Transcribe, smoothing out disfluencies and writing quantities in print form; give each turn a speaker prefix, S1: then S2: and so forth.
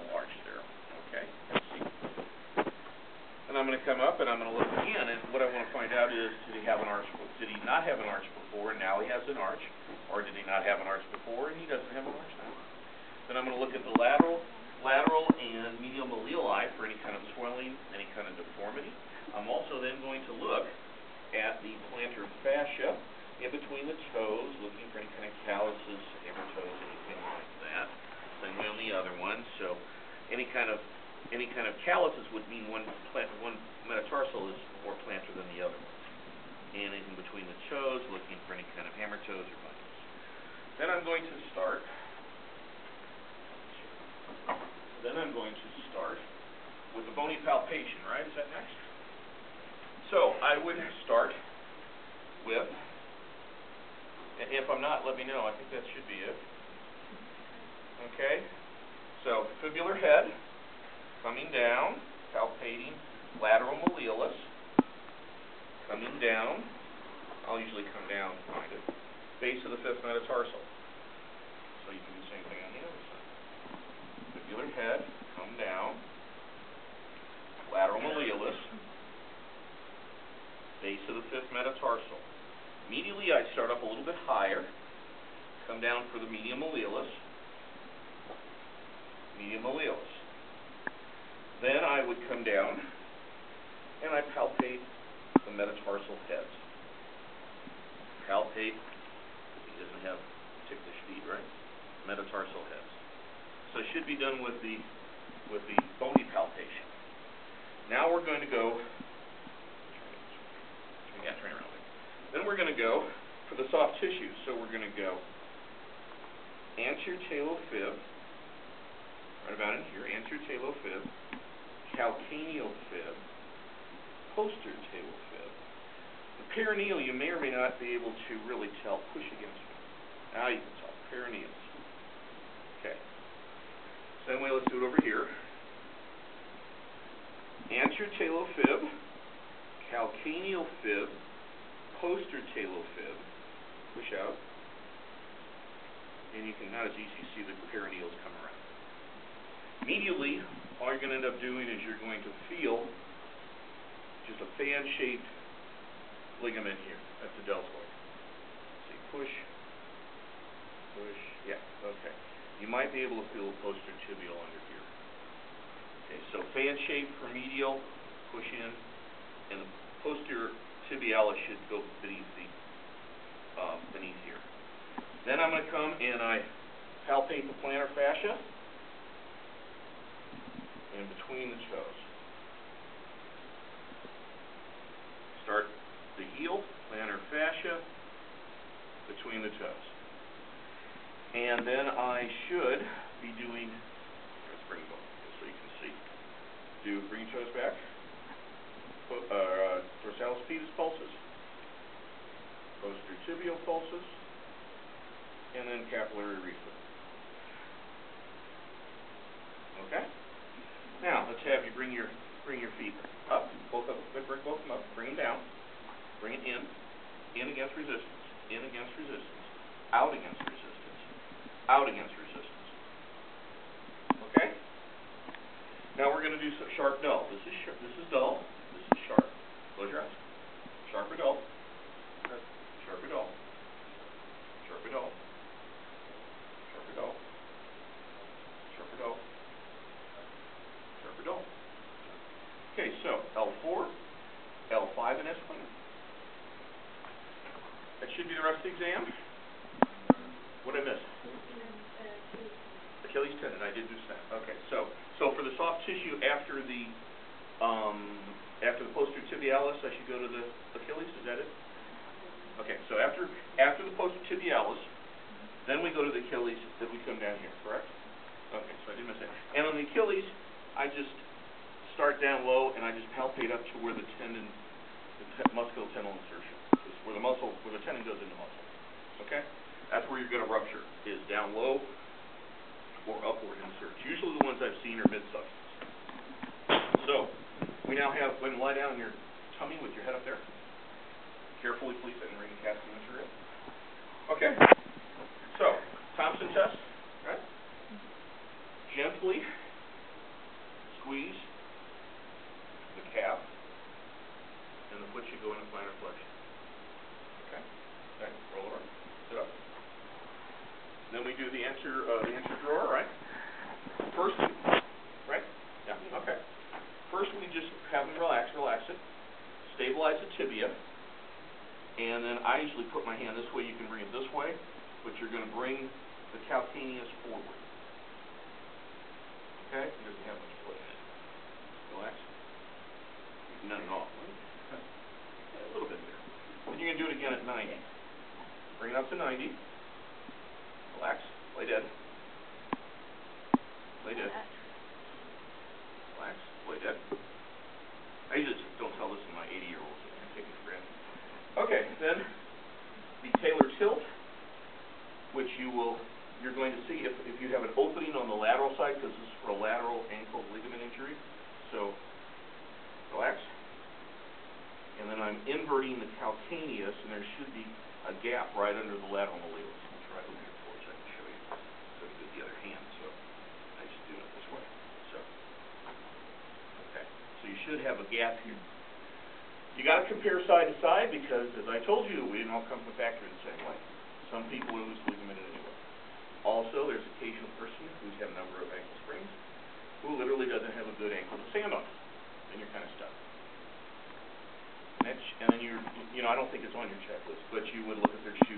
S1: enlarged there. Okay? And I'm going to come up and I'm going to look again, and what I want to find out is, did he have an arch? Did he not have an arch before, and now he has an arch? Or did he not have an arch before, and he doesn't have an arch now? Then I'm going to look at the lateral and medial malleoli for any kind of swelling, any kind of deformity. I'm also then going to look at the plantar fascia in between the toes, looking for any kind of calluses, hammertoes, anything like that. Same way on the other one. So any kind of calluses would mean one metatarsal is more plantar than the other one. And in between the toes, looking for any kind of hammertoes or bunions. Then I'm going to start. With the bony palpation, right? Is that next? So I would start with, and if I'm not, let me know. I think that should be it. Okay? So fibular head, coming down, palpating lateral malleolus, coming down. I'll usually come down, find it. Base of the fifth metatarsal. So you can do the same thing on the other side. Fibular head, come down, lateral malleolus, base of the fifth metatarsal. Immediately I start up a little bit higher, come down for the medial malleolus, Then I would come down and I palpate the metatarsal heads. Palpate, he doesn't have ticklish feet, right? Metatarsal heads. So it should be done with the bony palpation. Now we're going to go, turn around. Then we're going to go for the soft tissue. So we're going to go anterior talofib, right about in here, anterior talofib, calcaneal fib, posterior talofib. The perineal you may or may not be able to really tell. Push against me. Now you can tell. Perineals. Okay. Same way, let's do it over here. Anterior talofib, calcaneal fib, posterior talofib, push out, and you can not as easy see the perineals come around. Immediately, all you're going to end up doing is you're going to feel just a fan-shaped ligament here. That's the deltoid. See, push, yeah, okay. You might be able to feel a posterior tibial under here. Okay, so fan-shaped for medial, push in, and the posterior tibialis should go beneath here. Then I'm going to come and I palpate the plantar fascia in between the toes. Start the heel, plantar fascia, between the toes. And then I should be doing, let's bring them up so you can see. Bring your toes back. Dorsalis pedis pulses, posterior tibial pulses, and then capillary reflex. Okay? Now let's have you bring your feet up, bring both of them up, bring them down, bring it in against resistance, in against resistance, out against resistance, out against resistance. Okay? Now we're going to do some sharp dull. This is dull. This is sharp. Close your eyes. Sharp or dull. Sharp or dull. Sharp or dull. Sharp or dull. Sharp or dull. Sharp or dull. Okay, so L4, L5, and S-plane. That should be the rest of the exam. What did I miss? Achilles tendon. I did do that. Okay, so for the soft tissue after the posterior tibialis, I should go to the Achilles. Is that it? Okay, so after the posterior tibialis, then we go to the Achilles. Then we come down here. Correct? Okay, so I didn't miss that. And on the Achilles, I just start down low and I just palpate up to where the tendon, musculotendinal insertion, is where the tendon goes into muscle. Okay, that's where you're going to rupture. Is down low or upward inserts. Usually the ones I've seen are mid-substance. So we now have, go ahead and lie down on your tummy with your head up there. Carefully, please, I didn't bring the casting material. Okay, so Thompson test, right? Gently squeeze the calf, and the foot should go into plantar flexion. Okay? Okay, roll over, sit up. Then we do the anterior drawer, right? First, right? Yeah, okay. First we just have them relax it, stabilize the tibia, and then I usually put my hand this way. You can bring it this way, but you're going to bring the calcaneus forward. Okay? It doesn't have much play in it. Relax. None at all. A little bit there. Then you're going to do it again at 90. Bring it up to 90. Relax. Lay dead. Lay dead. Relax. Lay dead. I usually don't tell this to my 80-year-olds. I'm taking it for granted. Okay, then the talar tilt, which you're going to see if you have an opening on the lateral side, because this is for a lateral ankle ligament injury. So, relax. And then I'm inverting the calcaneus, and there should be a gap right under the lateral malleolus. I'll try it here for you so I can show you. So I can do it the other hand, so I just do it this way. So, okay. So you should have a gap here. You got to compare side to side because, as I told you, we didn't all come from the factory the same way. Some people are loose ligament in any way. Also, there's an occasional person who's had a number of ankle springs who literally doesn't have a good ankle to stand on. Then you're kind of stuck. And then I don't think it's on your checklist, but you would look at their shoe